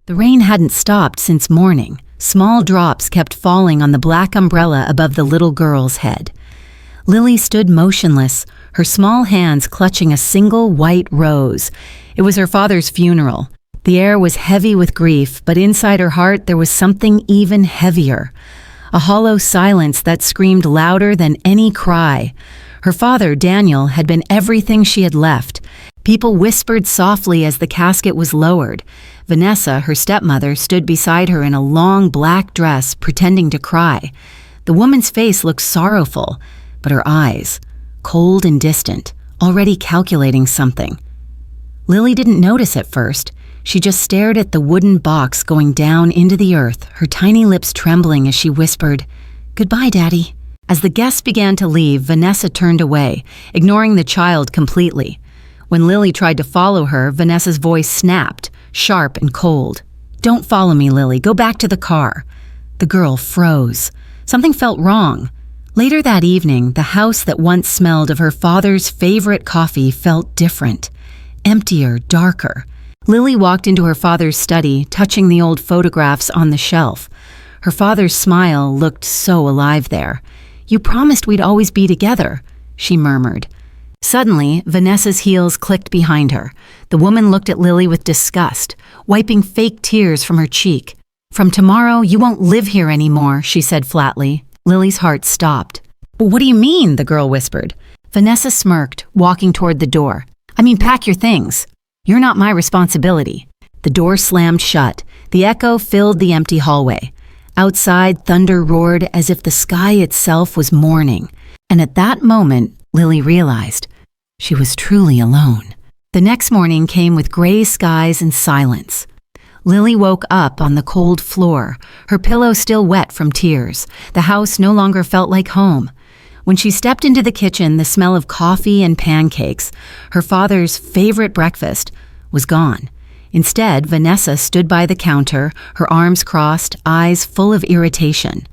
The rain hadn't stopped since morning. Small drops kept falling on the black umbrella above the little girl's head. Lily stood motionless, her small hands clutching a single white rose. It was her father's funeral. The air was heavy with grief, but inside her heart there was something even heavier. A hollow silence that screamed louder than any cry. Her father, Daniel, had been everything she had left. People whispered softly as the casket was lowered. Vanessa, her stepmother, stood beside her in a long black dress, pretending to cry. The woman's face looked sorrowful, but her eyes, cold and distant, already calculating something. Lily didn't notice at first. She just stared at the wooden box going down into the earth, her tiny lips trembling as she whispered, "Goodbye, Daddy." As the guests began to leave, Vanessa turned away, ignoring the child completely. When Lily tried to follow her, Vanessa's voice snapped, sharp and cold. "Don't follow me, Lily. Go back to the car." The girl froze. Something felt wrong. Later that evening, the house that once smelled of her father's favorite coffee felt different. Emptier, darker. Lily walked into her father's study, touching the old photographs on the shelf. Her father's smile looked so alive there. "You promised we'd always be together," she murmured. Suddenly, Vanessa's heels clicked behind her. The woman looked at Lily with disgust, wiping fake tears from her cheek. "From tomorrow, you won't live here anymore," she said flatly. Lily's heart stopped. "Well, what do you mean?" the girl whispered. Vanessa smirked, walking toward the door. "I mean, pack your things. You're not my responsibility." The door slammed shut. The echo filled the empty hallway. Outside, thunder roared as if the sky itself was mourning. And at that moment, Lily realized she was truly alone. The next morning came with gray skies and silence. Lily woke up on the cold floor, her pillow still wet from tears. The house no longer felt like home. When she stepped into the kitchen, the smell of coffee and pancakes, her father's favorite breakfast, was gone. Instead, Vanessa stood by the counter, her arms crossed, eyes full of irritation.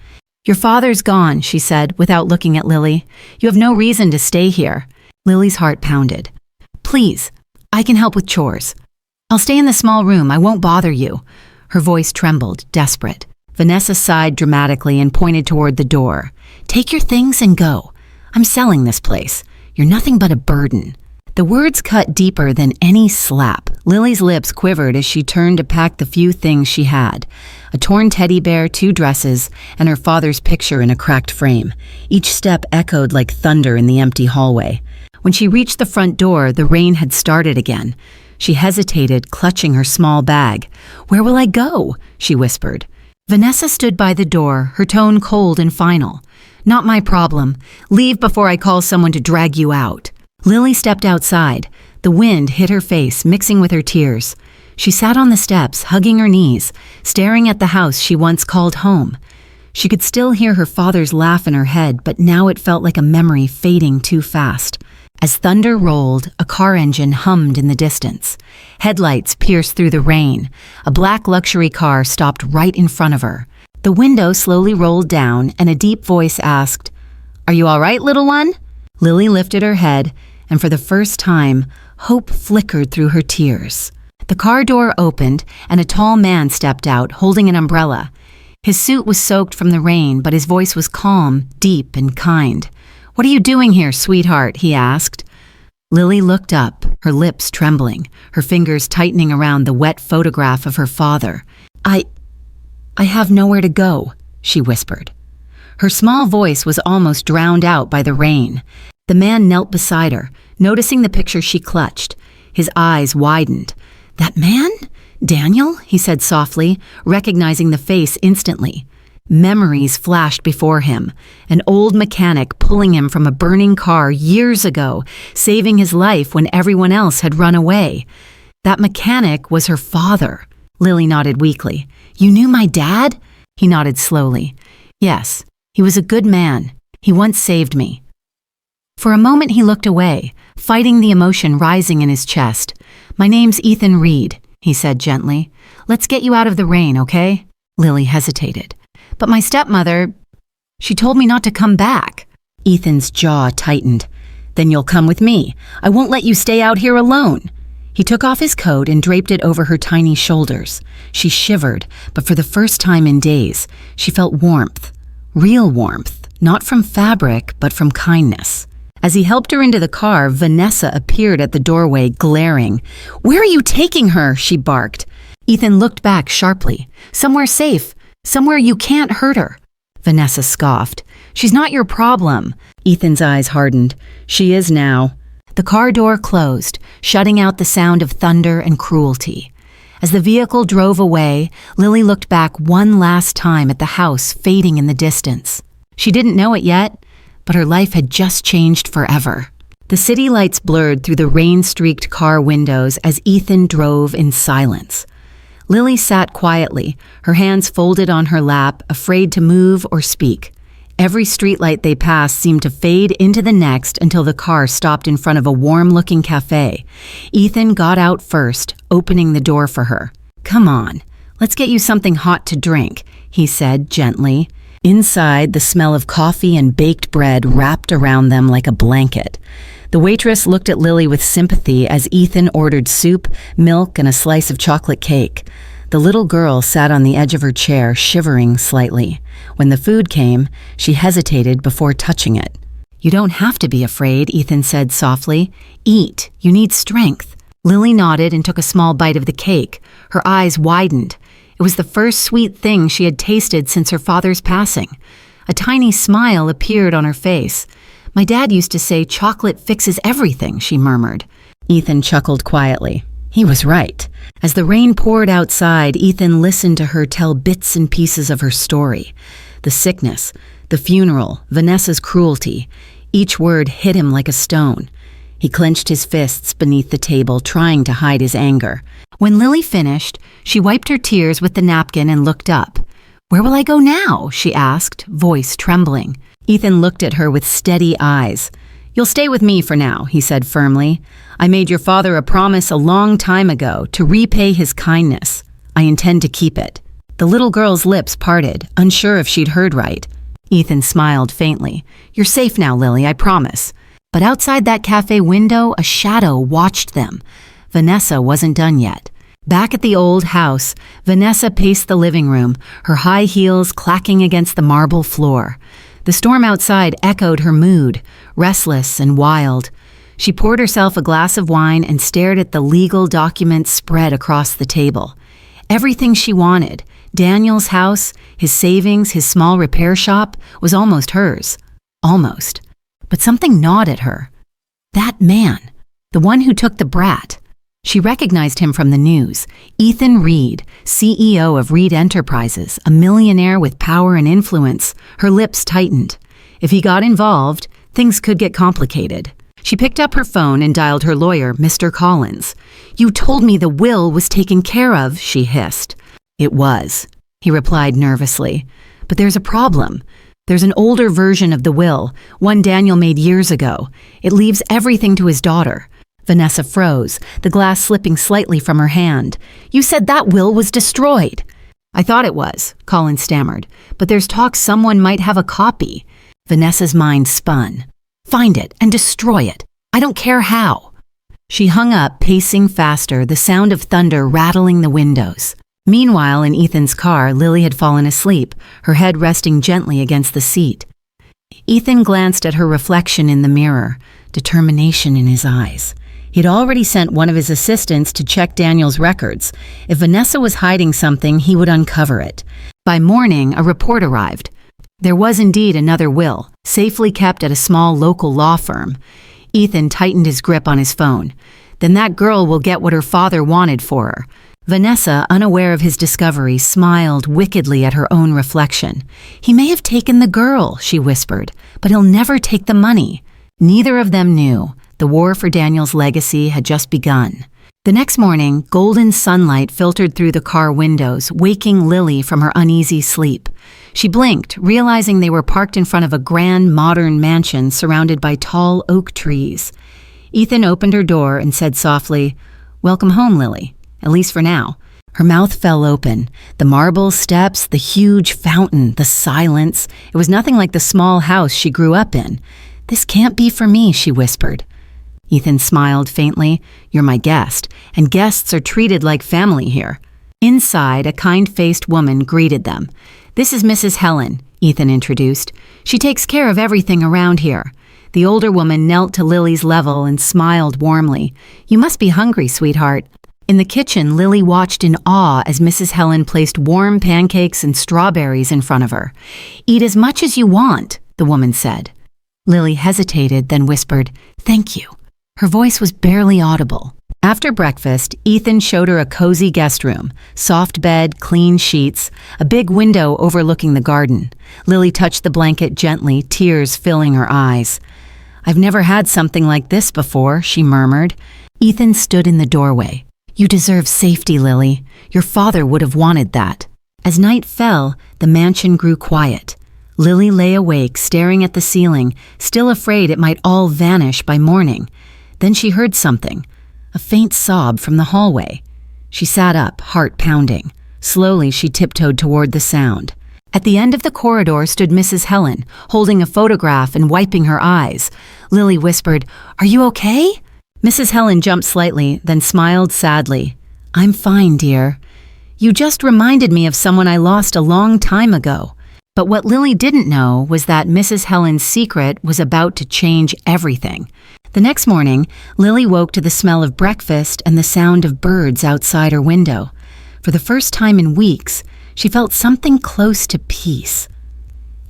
"Your father's gone," she said, without looking at Lily. "You have no reason to stay here." Lily's heart pounded. "Please, I can help with chores. I'll stay in the small room. I won't bother you." Her voice trembled, desperate. Vanessa sighed dramatically and pointed toward the door. "Take your things and go. I'm selling this place. You're nothing but a burden." The words cut deeper than any slap. Lily's lips quivered as she turned to pack the few things she had. A torn teddy bear, 2 dresses, and her father's picture in a cracked frame. Each step echoed like thunder in the empty hallway. When she reached the front door, the rain had started again. She hesitated, clutching her small bag. "Where will I go?" she whispered. Vanessa stood by the door, her tone cold and final. "Not my problem. Leave before I call someone to drag you out." Lily stepped outside. The wind hit her face, mixing with her tears. She sat on the steps, hugging her knees, staring at the house she once called home. She could still hear her father's laugh in her head, but now it felt like a memory fading too fast. As thunder rolled, a car engine hummed in the distance. Headlights pierced through the rain. A black luxury car stopped right in front of her. The window slowly rolled down, and a deep voice asked, "Are you all right, little one?" Lily lifted her head, and for the first time, hope flickered through her tears. The car door opened, and a tall man stepped out, holding an umbrella. His suit was soaked from the rain, but his voice was calm, deep, and kind. "What are you doing here, sweetheart?" he asked. Lily looked up, her lips trembling, her fingers tightening around the wet photograph of her father. I have nowhere to go," she whispered. Her small voice was almost drowned out by the rain. The man knelt beside her, noticing the picture she clutched. His eyes widened. "That man? Daniel?" he said softly, recognizing the face instantly. Memories flashed before him. An old mechanic pulling him from a burning car years ago, saving his life when everyone else had run away. That mechanic was her father. Lily nodded weakly. "You knew my dad?" He nodded slowly. "Yes, he was a good man. He once saved me." For a moment he looked away, fighting the emotion rising in his chest. "My name's Ethan Reed," he said gently. "Let's get you out of the rain, okay?" Lily hesitated. "But my stepmother, she told me not to come back." Ethan's jaw tightened. "Then you'll come with me. I won't let you stay out here alone." He took off his coat and draped it over her tiny shoulders. She shivered, but for the first time in days, she felt warmth. Real warmth, not from fabric, but from kindness. As he helped her into the car, Vanessa appeared at the doorway, glaring. "Where are you taking her?" she barked. Ethan looked back sharply. "Somewhere safe. Somewhere you can't hurt her." Vanessa scoffed. "She's not your problem." Ethan's eyes hardened. "She is now." The car door closed, shutting out the sound of thunder and cruelty. As the vehicle drove away, Lily looked back one last time at the house fading in the distance. She didn't know it yet, but her life had just changed forever. The city lights blurred through the rain-streaked car windows as Ethan drove in silence. Lily sat quietly, her hands folded on her lap, afraid to move or speak. Every streetlight they passed seemed to fade into the next until the car stopped in front of a warm-looking cafe. Ethan got out first, opening the door for her. "Come on, let's get you something hot to drink," he said gently. Inside, the smell of coffee and baked bread wrapped around them like a blanket. The waitress looked at Lily with sympathy as Ethan ordered soup, milk, and a slice of chocolate cake. The little girl sat on the edge of her chair, shivering slightly. When the food came, she hesitated before touching it. "You don't have to be afraid," Ethan said softly. "Eat. You need strength." Lily nodded and took a small bite of the cake. Her eyes widened. It was the first sweet thing she had tasted since her father's passing. A tiny smile appeared on her face. "My dad used to say chocolate fixes everything," she murmured. Ethan chuckled quietly. He was right. As the rain poured outside, Ethan listened to her tell bits and pieces of her story. The sickness, the funeral, Vanessa's cruelty. Each word hit him like a stone. He clenched his fists beneath the table, trying to hide his anger. When Lily finished, she wiped her tears with the napkin and looked up. "Where will I go now?" she asked, voice trembling. Ethan looked at her with steady eyes. "You'll stay with me for now," he said firmly. "I made your father a promise a long time ago to repay his kindness. I intend to keep it." The little girl's lips parted, unsure if she'd heard right. Ethan smiled faintly. "You're safe now, Lily, I promise." But outside that cafe window, a shadow watched them. Vanessa wasn't done yet. Back at the old house, Vanessa paced the living room, her high heels clacking against the marble floor. The storm outside echoed her mood, restless and wild. She poured herself a glass of wine and stared at the legal documents spread across the table. Everything she wanted, Daniel's house, his savings, his small repair shop, was almost hers. Almost. But something gnawed at her. That man, the one who took the brat. She recognized him from the news. Ethan Reed, CEO of Reed Enterprises, a millionaire with power and influence. Her lips tightened. If he got involved, things could get complicated. She picked up her phone and dialed her lawyer, Mr. Collins. "You told me the will was taken care of," she hissed. "It was," he replied nervously. "But there's a problem. There's an older version of the will, one Daniel made years ago. It leaves everything to his daughter." Vanessa froze, the glass slipping slightly from her hand. "You said that will was destroyed." "I thought it was," Colin stammered, "but there's talk someone might have a copy." Vanessa's mind spun. "Find it and destroy it. I don't care how." She hung up, pacing faster, the sound of thunder rattling the windows. Meanwhile, in Ethan's car, Lily had fallen asleep, her head resting gently against the seat. Ethan glanced at her reflection in the mirror, determination in his eyes. He'd already sent one of his assistants to check Daniel's records. If Vanessa was hiding something, he would uncover it. By morning, a report arrived. There was indeed another will, safely kept at a small local law firm. Ethan tightened his grip on his phone. Then that girl will get what her father wanted for her. Vanessa, unaware of his discovery, smiled wickedly at her own reflection. "He may have taken the girl," she whispered, "but he'll never take the money." Neither of them knew. The war for Daniel's legacy had just begun. The next morning, golden sunlight filtered through the car windows, waking Lily from her uneasy sleep. She blinked, realizing they were parked in front of a grand modern mansion surrounded by tall oak trees. Ethan opened her door and said softly, "Welcome home, Lily, at least for now." Her mouth fell open. The marble steps, the huge fountain, the silence. It was nothing like the small house she grew up in. "This can't be for me," she whispered. Ethan smiled faintly. "You're my guest, and guests are treated like family here." Inside, a kind-faced woman greeted them. "This is Mrs. Helen," Ethan introduced. "She takes care of everything around here." The older woman knelt to Lily's level and smiled warmly. "You must be hungry, sweetheart." In the kitchen, Lily watched in awe as Mrs. Helen placed warm pancakes and strawberries in front of her. "Eat as much as you want," the woman said. Lily hesitated, then whispered, "Thank you." Her voice was barely audible. After breakfast, Ethan showed her a cozy guest room, soft bed, clean sheets, a big window overlooking the garden. Lily touched the blanket gently, tears filling her eyes. "I've never had something like this before," she murmured. Ethan stood in the doorway. "You deserve safety, Lily. Your father would have wanted that." As night fell, the mansion grew quiet. Lily lay awake, staring at the ceiling, still afraid it might all vanish by morning. Then she heard something, a faint sob from the hallway. She sat up, heart pounding. Slowly, she tiptoed toward the sound. At the end of the corridor stood Mrs. Helen, holding a photograph and wiping her eyes. Lily whispered, "Are you okay?" Mrs. Helen jumped slightly, then smiled sadly. "I'm fine, dear. You just reminded me of someone I lost a long time ago." But what Lily didn't know was that Mrs. Helen's secret was about to change everything. The next morning, Lily woke to the smell of breakfast and the sound of birds outside her window. For the first time in weeks, she felt something close to peace.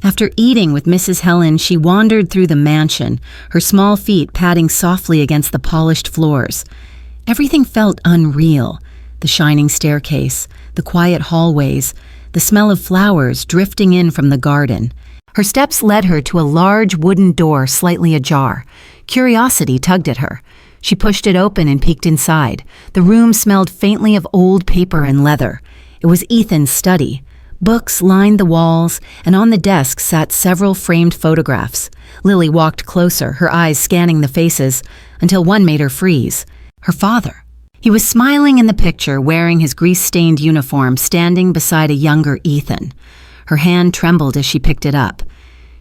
After eating with Mrs. Helen, she wandered through the mansion, her small feet padding softly against the polished floors. Everything felt unreal. The shining staircase, the quiet hallways, the smell of flowers drifting in from the garden. Her steps led her to a large wooden door slightly ajar. Curiosity tugged at her. She pushed it open and peeked inside. The room smelled faintly of old paper and leather. It was Ethan's study. Books lined the walls, and on the desk sat several framed photographs. Lily walked closer, her eyes scanning the faces, until one made her freeze. Her father. He was smiling in the picture, wearing his grease-stained uniform, standing beside a younger Ethan. Her hand trembled as she picked it up.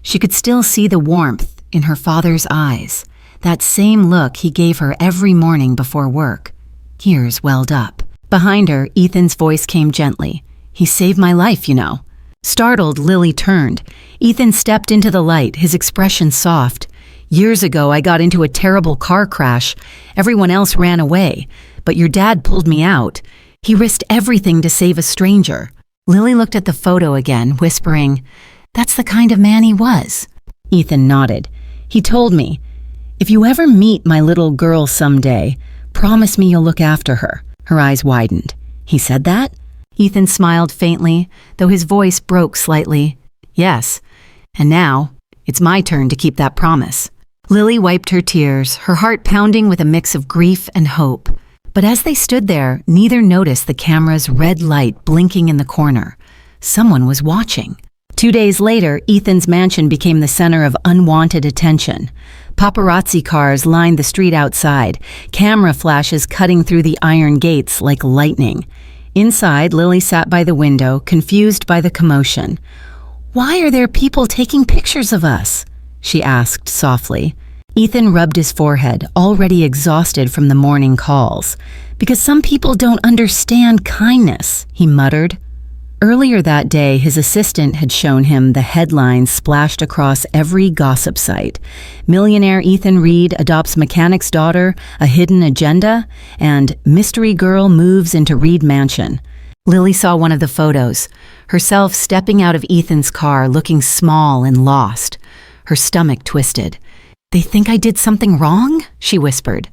She could still see the warmth in her father's eyes, that same look he gave her every morning before work. Tears welled up. Behind her, Ethan's voice came gently. "He saved my life, you know." Startled, Lily turned. Ethan stepped into the light, his expression soft. "Years ago, I got into a terrible car crash. Everyone else ran away, but your dad pulled me out. He risked everything to save a stranger." Lily looked at the photo again, whispering, "That's the kind of man he was." Ethan nodded. "He told me, 'If you ever meet my little girl someday, promise me you'll look after her.'" Her eyes widened. "He said that?" Ethan smiled faintly, though his voice broke slightly. "Yes, and now it's my turn to keep that promise." Lily wiped her tears, her heart pounding with a mix of grief and hope. But as they stood there, neither noticed the camera's red light blinking in the corner. Someone was watching. 2 days later, Ethan's mansion became the center of unwanted attention. Paparazzi cars lined the street outside, camera flashes cutting through the iron gates like lightning. Inside, Lily sat by the window, confused by the commotion. "Why are there people taking pictures of us?" she asked softly. Ethan rubbed his forehead, already exhausted from the morning calls. "Because some people don't understand kindness," he muttered. Earlier that day, his assistant had shown him the headlines splashed across every gossip site. "Millionaire Ethan Reed adopts mechanic's daughter, a hidden agenda," and "Mystery girl moves into Reed Mansion." Lily saw one of the photos, herself stepping out of Ethan's car, looking small and lost. Her stomach twisted. "They think I did something wrong?" she whispered.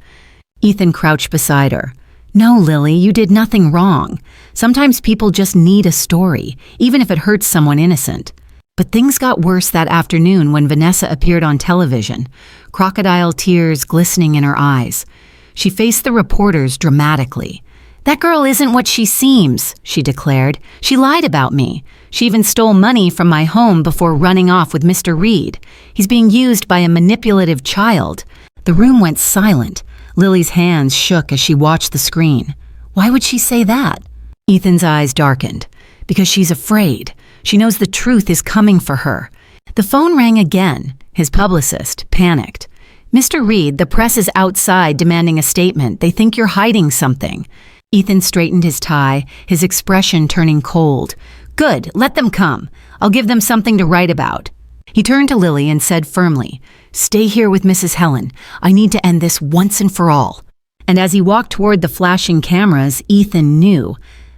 Ethan crouched beside her. "No, Lily, you did nothing wrong. Sometimes people just need a story, even if it hurts someone innocent." But things got worse that afternoon when Vanessa appeared on television, crocodile tears glistening in her eyes. She faced the reporters dramatically. "That girl isn't what she seems," she declared. "She lied about me. She even stole money from my home before running off with Mr. Reed. He's being used by a manipulative child." The room went silent. Lily's hands shook as she watched the screen. Why would she say that? Ethan's eyes darkened. Because she's afraid. She knows the truth is coming for her. The phone rang again. His publicist panicked. Mr. Reed, the press is outside demanding a statement. They think you're hiding something. Ethan straightened his tie, his expression turning cold. Good, let them come. I'll give them something to write about. He turned to Lily and said firmly, Stay here with Mrs. Helen. I need to end this once and for all. And as he walked toward the flashing cameras, Ethan knew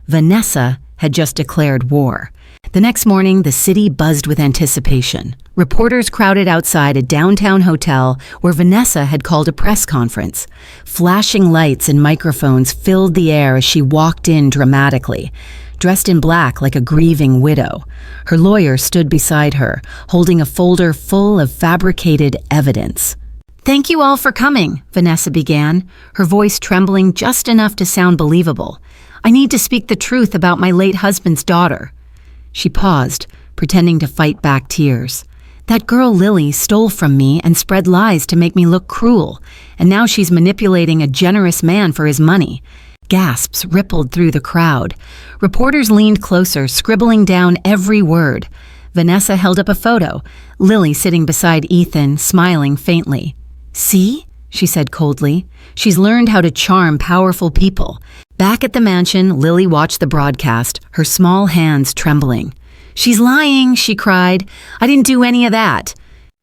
Vanessa had just declared war. The next morning, the city buzzed with anticipation. Reporters crowded outside a downtown hotel where Vanessa had called a press conference. Flashing lights and microphones filled the air as she walked in dramatically, dressed in black like a grieving widow. Her lawyer stood beside her, holding a folder full of fabricated evidence. Thank you all for coming, Vanessa began, her voice trembling just enough to sound believable. I need to speak the truth about my late husband's daughter. She paused, pretending to fight back tears. That girl Lily stole from me and spread lies to make me look cruel, and now she's manipulating a generous man for his money. Gasps rippled through the crowd. Reporters leaned closer, scribbling down every word. Vanessa held up a photo, Lily sitting beside Ethan, smiling faintly. See? She said coldly. She's learned how to charm powerful people. Back at the mansion, Lily watched the broadcast, her small hands trembling. She's lying, she cried. I didn't do any of that.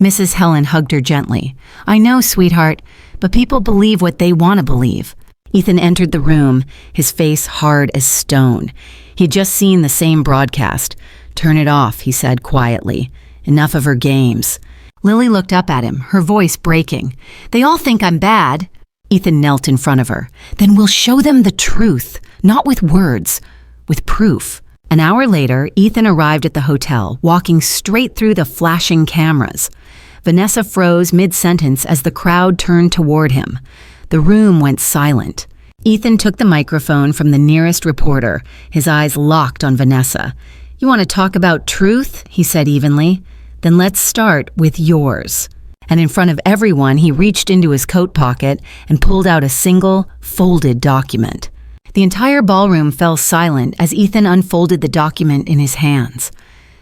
Mrs. Helen hugged her gently. I know, sweetheart, but people believe what they want to believe. Ethan entered the room, his face hard as stone. He'd just seen the same broadcast. Turn it off, he said quietly. Enough of her games. Lily looked up at him, her voice breaking. They all think I'm bad. Ethan knelt in front of her. Then we'll show them the truth, not with words, with proof. An hour later, Ethan arrived at the hotel, walking straight through the flashing cameras. Vanessa froze mid-sentence as the crowd turned toward him. The room went silent. Ethan took the microphone from the nearest reporter, his eyes locked on Vanessa. You want to talk about truth? He said evenly. Then let's start with yours. And in front of everyone, he reached into his coat pocket and pulled out a single, folded document. The entire ballroom fell silent as Ethan unfolded the document in his hands.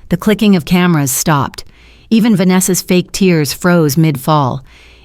The clicking of cameras stopped. Even Vanessa's fake tears froze mid-fall.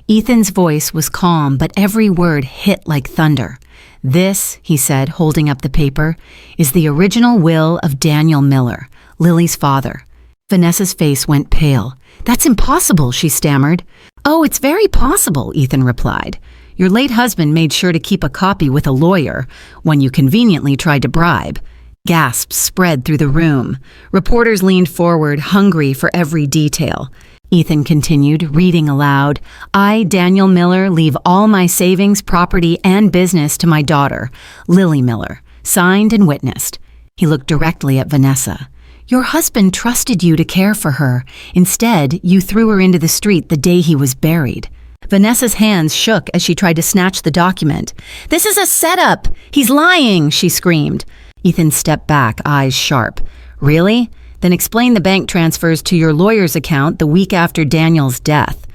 Ethan's voice was calm, but every word hit like thunder. This, he said, holding up the paper, is the original will of Daniel Miller, Lily's father. Vanessa's face went pale. That's impossible, she stammered. Oh, it's very possible, Ethan replied. Your late husband made sure to keep a copy with a lawyer, one you conveniently tried to bribe. Gasps spread through the room. Reporters leaned forward, hungry for every detail. Ethan continued, reading aloud. I, Daniel Miller, leave all my savings, property, and business to my daughter, Lily Miller. Signed and witnessed. He looked directly at Vanessa. Your husband trusted you to care for her. Instead, you threw her into the street the day he was buried. Vanessa's hands shook as she tried to snatch the document. This is a setup! He's lying, she screamed. Ethan stepped back, eyes sharp. Really? Then explain the bank transfers to your lawyer's account the week after Daniel's death.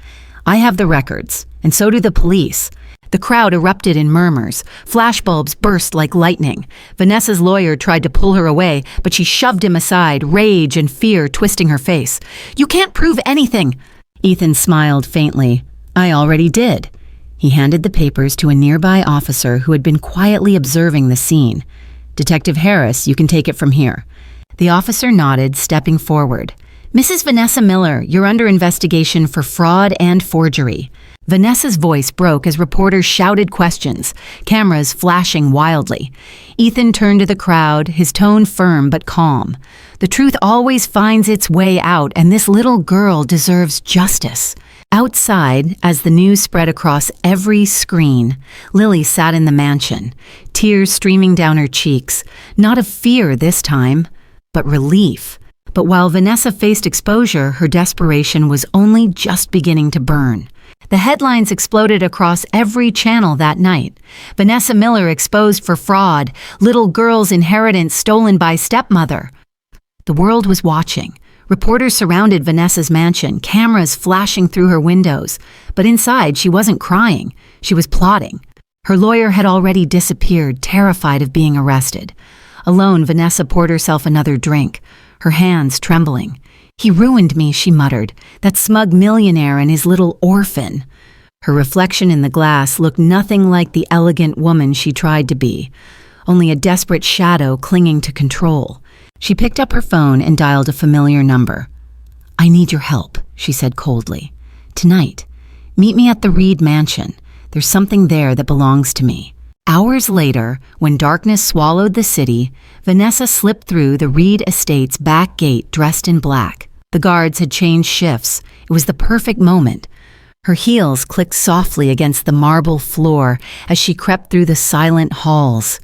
I have the records, and so do the police. The crowd erupted in murmurs. Flashbulbs burst like lightning. Vanessa's lawyer tried to pull her away, but she shoved him aside, rage and fear twisting her face. You can't prove anything. Ethan smiled faintly. I already did. He handed the papers to a nearby officer who had been quietly observing the scene. Detective Harris, you can take it from here. The officer nodded, stepping forward. Mrs. Vanessa Miller, you're under investigation for fraud and forgery. Vanessa's voice broke as reporters shouted questions, cameras flashing wildly. Ethan turned to the crowd, his tone firm but calm. The truth always finds its way out, and this little girl deserves justice. Outside, as the news spread across every screen, Lily sat in the mansion, tears streaming down her cheeks, not of fear this time, but relief. But while Vanessa faced exposure, her desperation was only just beginning to burn. The headlines exploded across every channel that night. Vanessa Miller exposed for fraud, little girl's inheritance stolen by stepmother. The world was watching. Reporters surrounded Vanessa's mansion, cameras flashing through her windows. But inside, she wasn't crying. She was plotting. Her lawyer had already disappeared, terrified of being arrested. Alone, Vanessa poured herself another drink, her hands trembling. He ruined me, she muttered. That smug millionaire and his little orphan. Her reflection in the glass looked nothing like the elegant woman she tried to be, only a desperate shadow clinging to control. She picked up her phone and dialed a familiar number. "I need your help," she said coldly. "Tonight. Meet me at the Reed Mansion. There's something there that belongs to me." Hours later, when darkness swallowed the city, Vanessa slipped through the Reed Estate's back gate dressed in black. The guards had changed shifts. It was the perfect moment. Her heels clicked softly against the marble floor as she crept through the silent halls.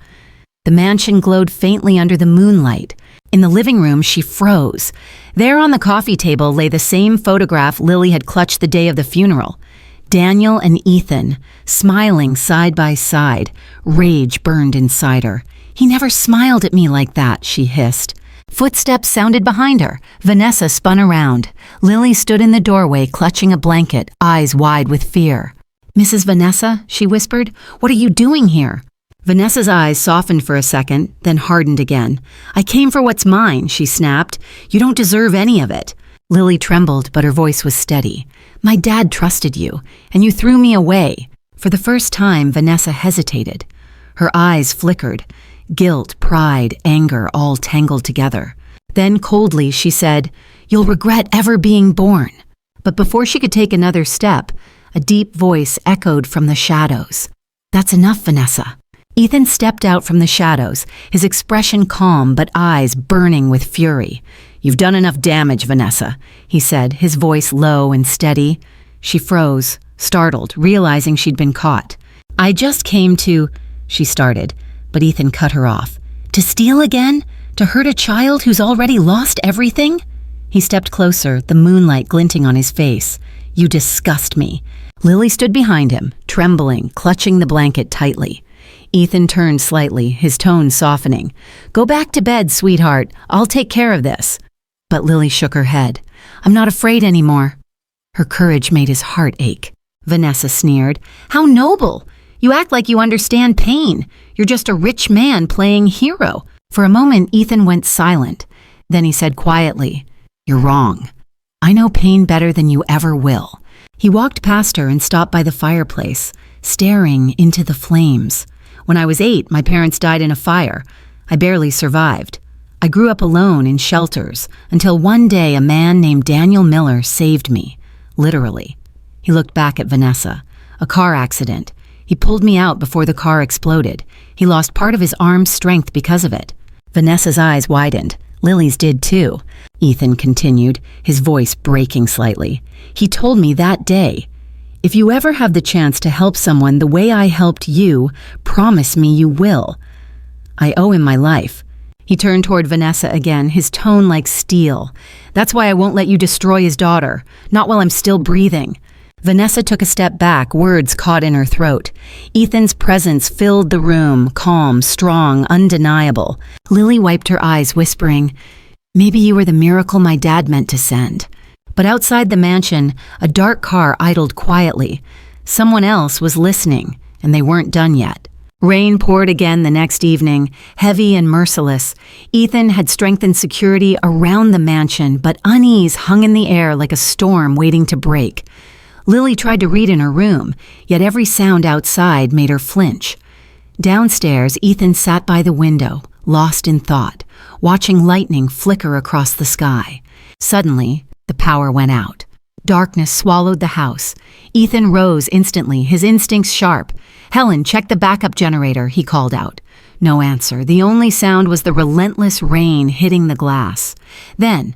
The mansion glowed faintly under the moonlight. In the living room, she froze. There on the coffee table lay the same photograph Lily had clutched the day of the funeral. Daniel and Ethan, smiling side by side. Rage burned inside her. "He never smiled at me like that," she hissed. Footsteps sounded behind her. Vanessa spun around. Lily stood in the doorway, clutching a blanket, eyes wide with fear. "Mrs. Vanessa," she whispered, "what are you doing here?" Vanessa's eyes softened for a second, then hardened again. "I came for what's mine," she snapped. "You don't deserve any of it." Lily trembled, but her voice was steady. "My dad trusted you, and you threw me away." For the first time, Vanessa hesitated. Her eyes flickered. Guilt, pride, anger, all tangled together. Then coldly she said, "You'll regret ever being born." But before she could take another step, a deep voice echoed from the shadows. "That's enough, Vanessa." Ethan stepped out from the shadows, his expression calm but eyes burning with fury. "You've done enough damage, Vanessa," he said, his voice low and steady. She froze, startled, realizing she'd been caught. "I just came to," she started, but Ethan cut her off. "To steal again? To hurt a child who's already lost everything?" He stepped closer, the moonlight glinting on his face. "You disgust me." Lily stood behind him, trembling, clutching the blanket tightly. Ethan turned slightly, his tone softening. "Go back to bed, sweetheart. I'll take care of this." But Lily shook her head. "I'm not afraid anymore." Her courage made his heart ache. Vanessa sneered. "How noble! You act like you understand pain. You're just a rich man playing hero." For a moment, Ethan went silent. Then he said quietly, "You're wrong. I know pain better than you ever will." He walked past her and stopped by the fireplace, staring into the flames. "When I was 8, my parents died in a fire. I barely survived. I grew up alone in shelters until one day a man named Daniel Miller saved me, literally." He looked back at Vanessa. "A car accident. He pulled me out before the car exploded. He lost part of his arm's strength because of it." Vanessa's eyes widened. Lily's did too. Ethan continued, his voice breaking slightly. "He told me that day, if you ever have the chance to help someone the way I helped you, promise me you will. I owe him my life." He turned toward Vanessa again, his tone like steel. "That's why I won't let you destroy his daughter, not while I'm still breathing." Vanessa took a step back, words caught in her throat. Ethan's presence filled the room, calm, strong, undeniable. Lily wiped her eyes, whispering, "Maybe you were the miracle my dad meant to send." But outside the mansion, a dark car idled quietly. Someone else was listening, and they weren't done yet. Rain poured again the next evening, heavy and merciless. Ethan had strengthened security around the mansion, but unease hung in the air like a storm waiting to break. Lily tried to read in her room, yet every sound outside made her flinch. Downstairs, Ethan sat by the window, lost in thought, watching lightning flicker across the sky. Suddenly, the power went out. Darkness swallowed the house. Ethan rose instantly, his instincts sharp. "Helen, check the backup generator," he called out. No answer. The only sound was the relentless rain hitting the glass. Then,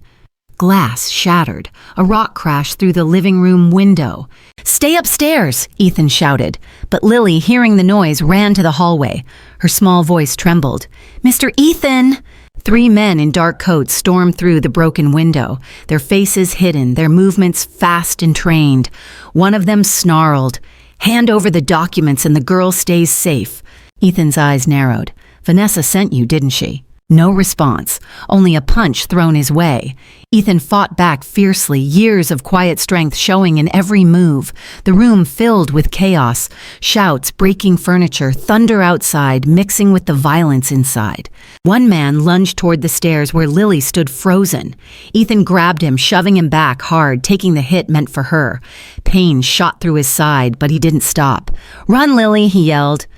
glass shattered. A rock crashed through the living room window. "Stay upstairs," Ethan shouted. But Lily, hearing the noise, ran to the hallway. Her small voice trembled. "Mr. Ethan!" 3 men in dark coats stormed through the broken window, their faces hidden, their movements fast and trained. One of them snarled, "Hand over the documents and the girl stays safe." Ethan's eyes narrowed. "Vanessa sent you, didn't she?" No response, only a punch thrown his way. Ethan fought back fiercely, years of quiet strength showing in every move. The room filled with chaos, shouts, breaking furniture, thunder outside, mixing with the violence inside. One man lunged toward the stairs where Lily stood frozen. Ethan grabbed him, shoving him back hard, taking the hit meant for her. Pain shot through his side, but he didn't stop. "Run, Lily," he yelled.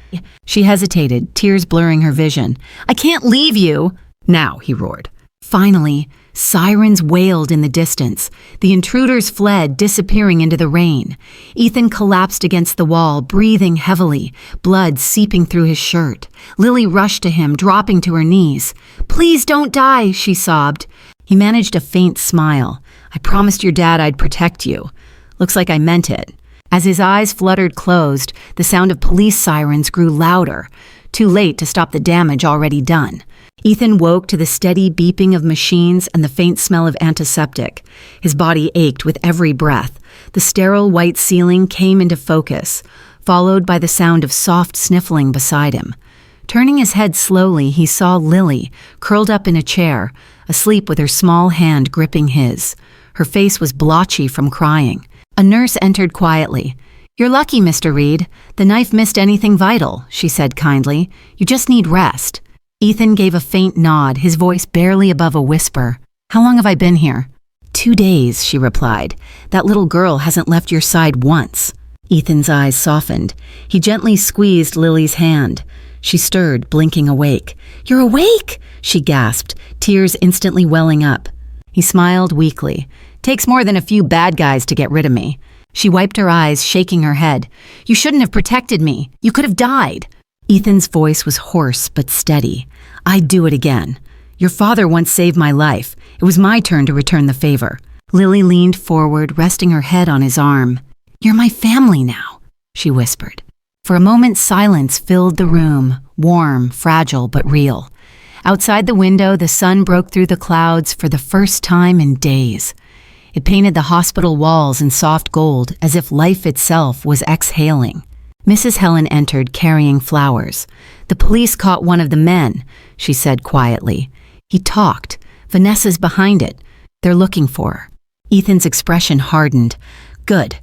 She hesitated, tears blurring her vision. "I can't leave you!" "Now," he roared. Finally, sirens wailed in the distance. The intruders fled, disappearing into the rain. Ethan collapsed against the wall, breathing heavily, blood seeping through his shirt. Lily rushed to him, dropping to her knees. "Please don't die," she sobbed. He managed a faint smile. "I promised your dad I'd protect you. Looks like I meant it." As his eyes fluttered closed, the sound of police sirens grew louder, too late to stop the damage already done. Ethan woke to the steady beeping of machines and the faint smell of antiseptic. His body ached with every breath. The sterile white ceiling came into focus, followed by the sound of soft sniffling beside him. Turning his head slowly, he saw Lily, curled up in a chair, asleep with her small hand gripping his. Her face was blotchy from crying. A nurse entered quietly. "You're lucky, Mr. Reed. The knife missed anything vital," she said kindly. "You just need rest." Ethan gave a faint nod, his voice barely above a whisper. "How long have I been here?" "2 days," she replied. "That little girl hasn't left your side once." Ethan's eyes softened. He gently squeezed Lily's hand. She stirred, blinking awake. "You're awake!" she gasped, tears instantly welling up. He smiled weakly. "Takes more than a few bad guys to get rid of me." She wiped her eyes, shaking her head. "You shouldn't have protected me. You could have died." Ethan's voice was hoarse but steady. "I'd do it again. Your father once saved my life. It was my turn to return the favor." Lily leaned forward, resting her head on his arm. "You're my family now," she whispered. For a moment, silence filled the room, warm, fragile, but real. Outside the window, the sun broke through the clouds for the first time in days. It painted the hospital walls in soft gold, as if life itself was exhaling. Mrs. Helen entered, carrying flowers. "The police caught one of the men," she said quietly. "He talked. Vanessa's behind it. They're looking for her." Ethan's expression hardened. "Good.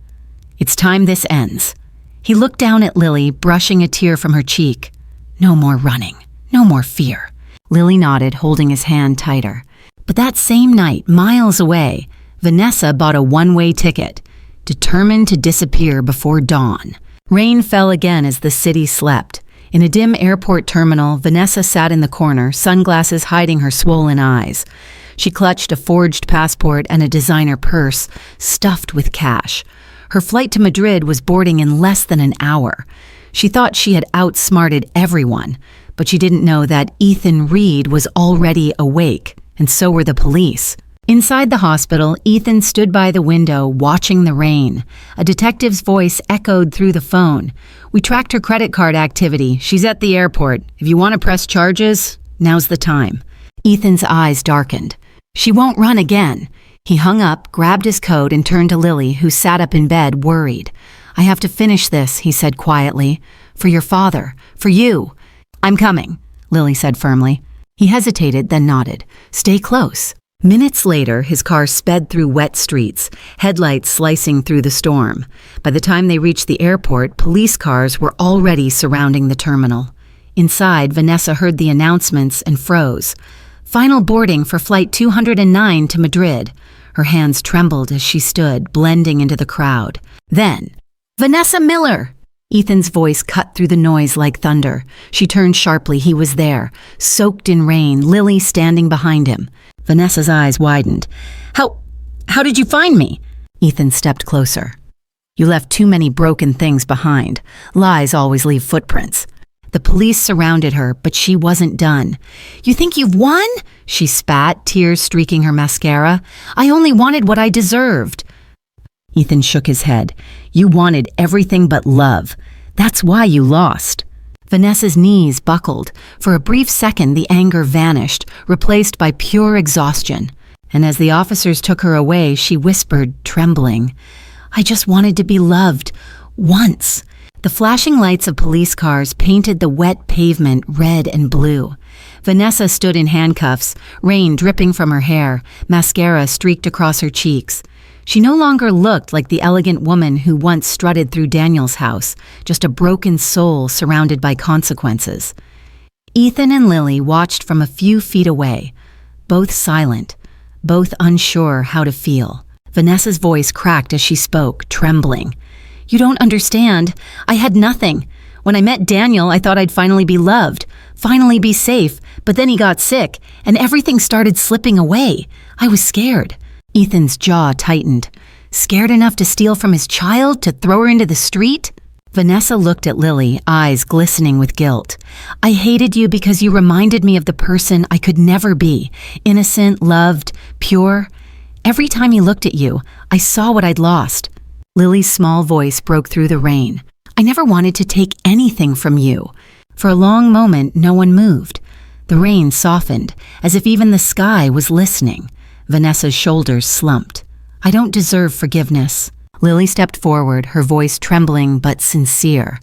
It's time this ends." He looked down at Lily, brushing a tear from her cheek. "No more running. No more fear." Lily nodded, holding his hand tighter. But that same night, miles away, Vanessa bought a one-way ticket, determined to disappear before dawn. Rain fell again as the city slept. In a dim airport terminal, Vanessa sat in the corner, sunglasses hiding her swollen eyes. She clutched a forged passport and a designer purse, stuffed with cash. Her flight to Madrid was boarding in less than an hour. She thought she had outsmarted everyone, but she didn't know that Ethan Reed was already awake, and so were the police. Inside the hospital, Ethan stood by the window, watching the rain. A detective's voice echoed through the phone. "We tracked her credit card activity. She's at the airport. If you want to press charges, now's the time." Ethan's eyes darkened. "She won't run again." He hung up, grabbed his coat, and turned to Lily, who sat up in bed, worried. "I have to finish this," he said quietly. "For your father. For you." "I'm coming," Lily said firmly. He hesitated, then nodded. "Stay close." Minutes later, his car sped through wet streets, headlights slicing through the storm. By the time they reached the airport, police cars were already surrounding the terminal. Inside, Vanessa heard the announcements and froze. "Final boarding for Flight 209 to Madrid." Her hands trembled as she stood, blending into the crowd. Then, "Vanessa Miller!" Ethan's voice cut through the noise like thunder. She turned sharply. He was there, soaked in rain, Lily standing behind him. Vanessa's eyes widened. How did you find me?" Ethan stepped closer. "You left too many broken things behind. Lies always leave footprints." The police surrounded her, but she wasn't done. "You think you've won?" she spat, tears streaking her mascara. "I only wanted what I deserved." Ethan shook his head. "You wanted everything but love. That's why you lost." Vanessa's knees buckled. For a brief second, the anger vanished, replaced by pure exhaustion. And as the officers took her away, she whispered, trembling, "I just wanted to be loved. Once." The flashing lights of police cars painted the wet pavement red and blue. Vanessa stood in handcuffs, rain dripping from her hair, mascara streaked across her cheeks. She no longer looked like the elegant woman who once strutted through Daniel's house, just a broken soul surrounded by consequences. Ethan and Lily watched from a few feet away, both silent, both unsure how to feel. Vanessa's voice cracked as she spoke, trembling. "You don't understand. I had nothing. When I met Daniel, I thought I'd finally be loved, finally be safe, but then he got sick, and everything started slipping away. I was scared." Ethan's jaw tightened. Scared enough to steal from his child, to throw her into the street? Vanessa looked at Lily, eyes glistening with guilt. "I hated you because you reminded me of the person I could never be. Innocent, loved, pure. Every time he looked at you, I saw what I'd lost." Lily's small voice broke through the rain. "I never wanted to take anything from you." For a long moment, no one moved. The rain softened, as if even the sky was listening. Vanessa's shoulders slumped. "I don't deserve forgiveness." Lily stepped forward, her voice trembling but sincere.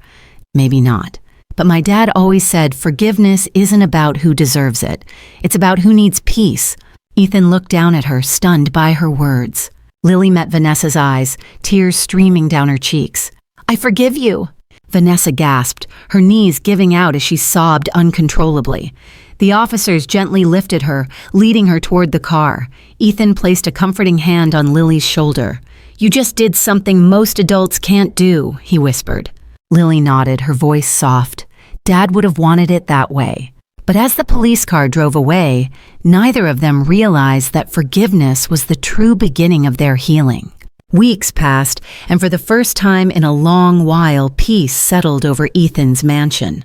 "Maybe not. But my dad always said forgiveness isn't about who deserves it. It's about who needs peace." Ethan looked down at her, stunned by her words. Lily met Vanessa's eyes, tears streaming down her cheeks. "I forgive you." Vanessa gasped, her knees giving out as she sobbed uncontrollably. The officers gently lifted her, leading her toward the car. Ethan placed a comforting hand on Lily's shoulder. "You just did something most adults can't do," he whispered. Lily nodded, her voice soft. Dad would have wanted it that way. But as the police car drove away, neither of them realized that forgiveness was the true beginning of their healing. Weeks passed, and for the first time in a long while, peace settled over Ethan's mansion.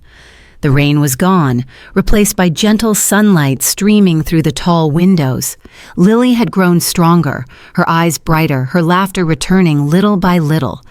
The rain was gone, replaced by gentle sunlight streaming through the tall windows. Lily had grown stronger, her eyes brighter, her laughter returning little by little.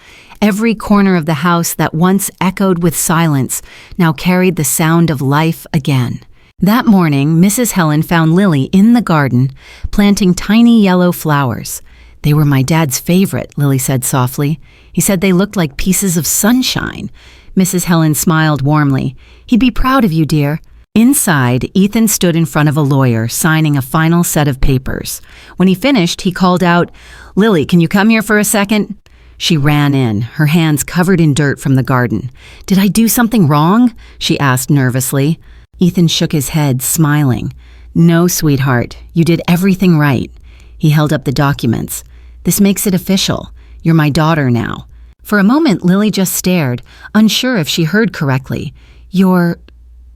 Every corner of the house that once echoed with silence now carried the sound of life again. That morning, Mrs. Helen found Lily in the garden, planting tiny yellow flowers. "They were my dad's favorite," Lily said softly. "He said they looked like pieces of sunshine." Mrs. Helen smiled warmly. "He'd be proud of you, dear." Inside, Ethan stood in front of a lawyer, signing a final set of papers. When he finished, he called out, "Lily, can you come here for a second?" She ran in, her hands covered in dirt from the garden. "Did I do something wrong?" she asked nervously. Ethan shook his head, smiling. "No, sweetheart, you did everything right." He held up the documents. "This makes it official. You're my daughter now." For a moment, Lily just stared, unsure if she heard correctly. "Your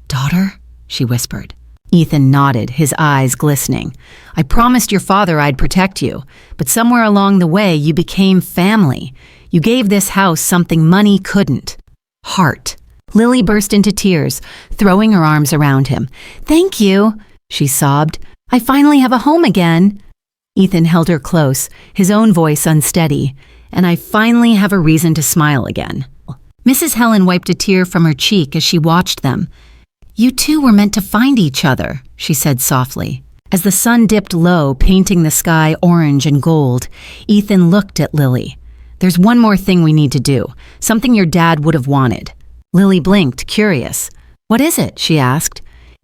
daughter?" she whispered. Ethan nodded, his eyes glistening. "I promised your father I'd protect you, but somewhere along the way you became family. You gave this house something money couldn't. Heart." Lily burst into tears, throwing her arms around him. "Thank you," she sobbed. "I finally have a home again." Ethan held her close, his own voice unsteady. "And I finally have a reason to smile again." Mrs. Helen wiped a tear from her cheek as she watched them. "You two were meant to find each other," she said softly. As the sun dipped low, painting the sky orange and gold, Ethan looked at Lily. "There's one more thing we need to do, something your dad would have wanted." Lily blinked, curious. "What is it?" she asked.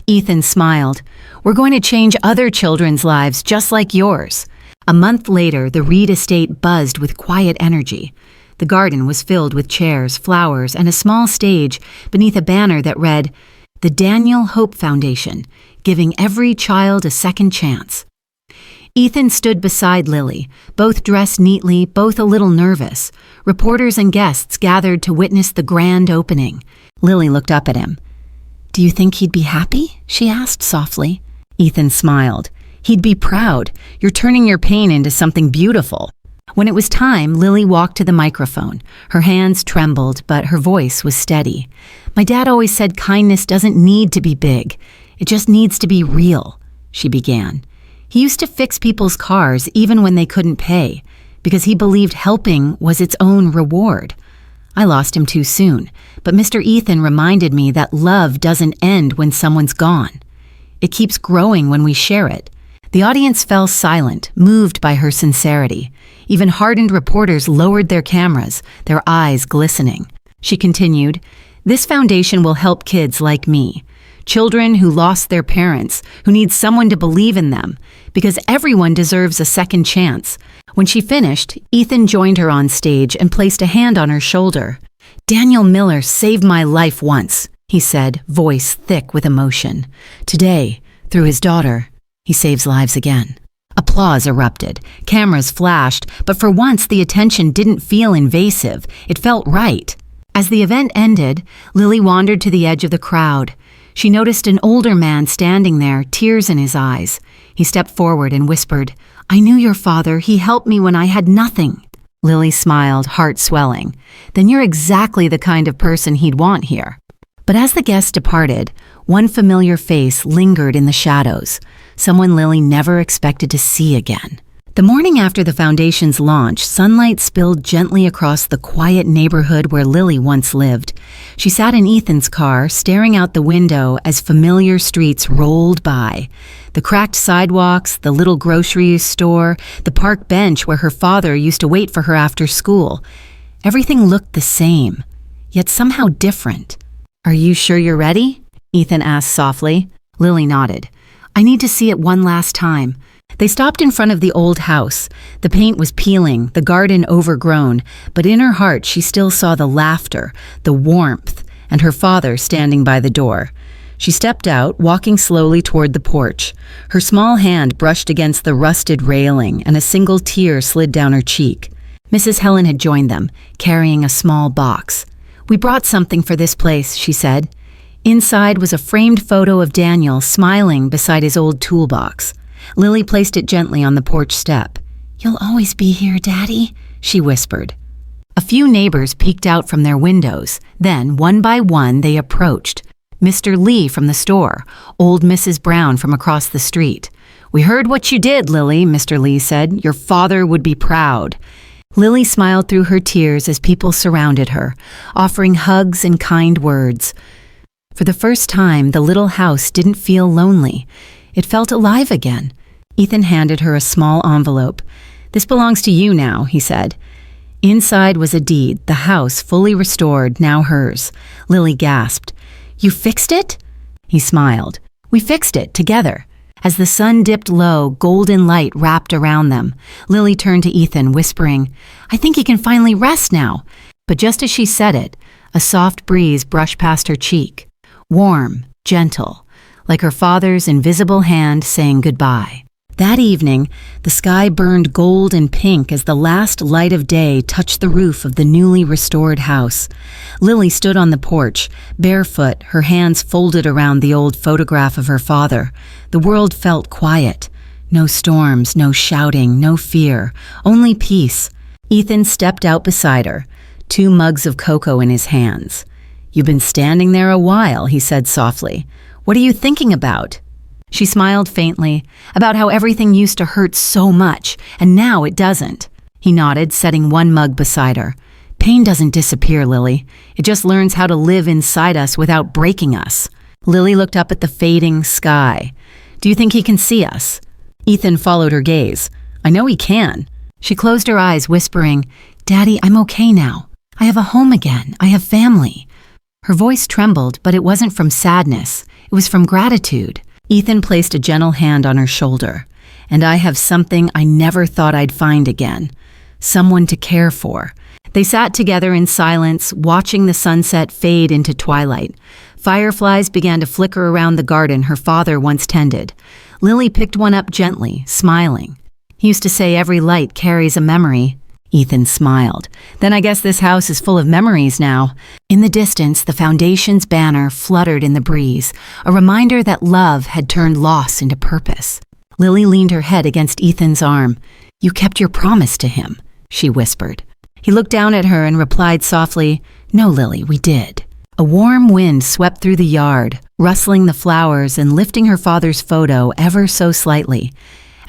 Ethan smiled. "We're going to change other children's lives just like yours." A month later, the Reed estate buzzed with quiet energy. The garden was filled with chairs, flowers, and a small stage beneath a banner that read, "The Daniel Hope Foundation, giving every child a second chance." Ethan stood beside Lily, both dressed neatly, both a little nervous. Reporters and guests gathered to witness the grand opening. Lily looked up at him. "Do you think he'd be happy?" she asked softly. Ethan smiled. "He'd be proud. You're turning your pain into something beautiful." When it was time, Lily walked to the microphone. Her hands trembled, but her voice was steady. "My dad always said kindness doesn't need to be big. It just needs to be real," she began. "He used to fix people's cars even when they couldn't pay, because he believed helping was its own reward. I lost him too soon, but Mr. Ethan reminded me that love doesn't end when someone's gone. It keeps growing when we share it." The audience fell silent, moved by her sincerity. Even hardened reporters lowered their cameras, their eyes glistening. She continued, "This foundation will help kids like me. Children who lost their parents, who need someone to believe in them, because everyone deserves a second chance." When she finished, Ethan joined her on stage and placed a hand on her shoulder. "Daniel Miller saved my life once," he said, voice thick with emotion. "Today, through his daughter, he saves lives again." Applause erupted. Cameras flashed, but for once the attention didn't feel invasive. It felt right. As the event ended, Lily wandered to the edge of the crowd. She noticed an older man standing there, tears in his eyes. He stepped forward and whispered, "I knew your father. He helped me when I had nothing." Lily smiled, heart swelling. "Then you're exactly the kind of person he'd want here." But as the guests departed, one familiar face lingered in the shadows, someone Lily never expected to see again. The morning after the foundation's launch, sunlight spilled gently across the quiet neighborhood where Lily once lived. She sat in Ethan's car, staring out the window as familiar streets rolled by. The cracked sidewalks, the little grocery store, the park bench where her father used to wait for her after school. Everything looked the same, yet somehow different. "Are you sure you're ready?" Ethan asked softly. Lily nodded. "I need to see it one last time." They stopped in front of the old house. The paint was peeling, the garden overgrown, but in her heart she still saw the laughter, the warmth, and her father standing by the door. She stepped out, walking slowly toward the porch. Her small hand brushed against the rusted railing, and a single tear slid down her cheek. Mrs. Helen had joined them, carrying a small box. "We brought something for this place," she said. Inside was a framed photo of Daniel smiling beside his old toolbox. Lily placed it gently on the porch step. "You'll always be here, Daddy," she whispered. A few neighbors peeked out from their windows. Then, one by one, they approached. Mr. Lee from the store, old Mrs. Brown from across the street. "We heard what you did, Lily," Mr. Lee said. "Your father would be proud." Lily smiled through her tears as people surrounded her, offering hugs and kind words. For the first time, the little house didn't feel lonely. It felt alive again. Ethan handed her a small envelope. "This belongs to you now," he said. Inside was a deed, the house fully restored, now hers. Lily gasped. "You fixed it?" He smiled. "We fixed it, together." As the sun dipped low, golden light wrapped around them. Lily turned to Ethan, whispering, "I think he can finally rest now." But just as she said it, a soft breeze brushed past her cheek. Warm, gentle, like her father's invisible hand saying goodbye. That evening, the sky burned gold and pink as the last light of day touched the roof of the newly restored house. Lily stood on the porch, barefoot, her hands folded around the old photograph of her father. The world felt quiet. No storms, no shouting, no fear, only peace. Ethan stepped out beside her, 2 mugs of cocoa in his hands. "You've been standing there a while," he said softly. "What are you thinking about?" She smiled faintly, about how everything used to hurt so much, and now it doesn't. He nodded, setting 1 mug beside her. "Pain doesn't disappear, Lily. It just learns how to live inside us without breaking us." Lily looked up at the fading sky. "Do you think he can see us?" Ethan followed her gaze. "I know he can." She closed her eyes, whispering, "Daddy, I'm okay now. I have a home again. I have family." Her voice trembled, but it wasn't from sadness. It was from gratitude. Ethan placed a gentle hand on her shoulder. "And I have something I never thought I'd find again. Someone to care for." They sat together in silence, watching the sunset fade into twilight. Fireflies began to flicker around the garden her father once tended. Lily picked one up gently, smiling. "He used to say every light carries a memory." Ethan smiled. "Then I guess this house is full of memories now." In the distance, the foundation's banner fluttered in the breeze, a reminder that love had turned loss into purpose. Lily leaned her head against Ethan's arm. "You kept your promise to him," she whispered. He looked down at her and replied softly, "No, Lily, we did." A warm wind swept through the yard, rustling the flowers and lifting her father's photo ever so slightly,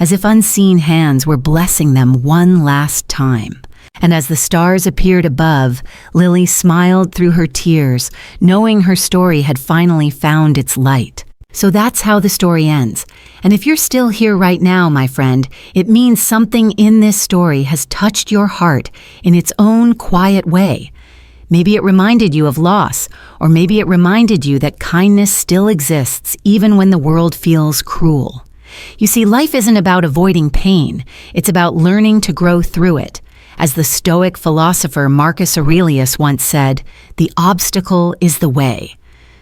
as if unseen hands were blessing them one last time. And as the stars appeared above, Lily smiled through her tears, knowing her story had finally found its light. So that's how the story ends. And if you're still here right now, my friend, it means something in this story has touched your heart in its own quiet way. Maybe it reminded you of loss, or maybe it reminded you that kindness still exists even when the world feels cruel. You see, life isn't about avoiding pain, it's about learning to grow through it. As the Stoic philosopher Marcus Aurelius once said, "The obstacle is the way."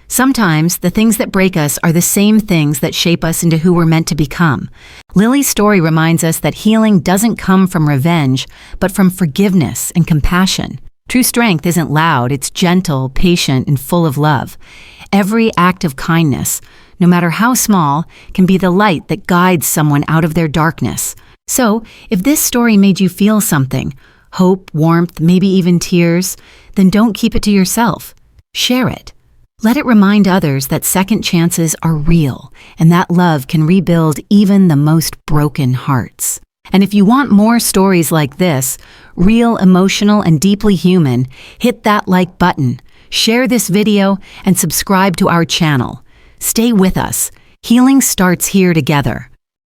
Sometimes, the things that break us are the same things that shape us into who we're meant to become. Lily's story reminds us that healing doesn't come from revenge, but from forgiveness and compassion. True strength isn't loud, it's gentle, patient, and full of love. Every act of kindness, no matter how small, can be the light that guides someone out of their darkness. So, if this story made you feel something, hope, warmth, maybe even tears, then don't keep it to yourself. Share it. Let it remind others that second chances are real, and that love can rebuild even the most broken hearts. And if you want more stories like this, real, emotional, and deeply human, hit that like button, share this video, and subscribe to our channel. Stay with us. Healing starts here together.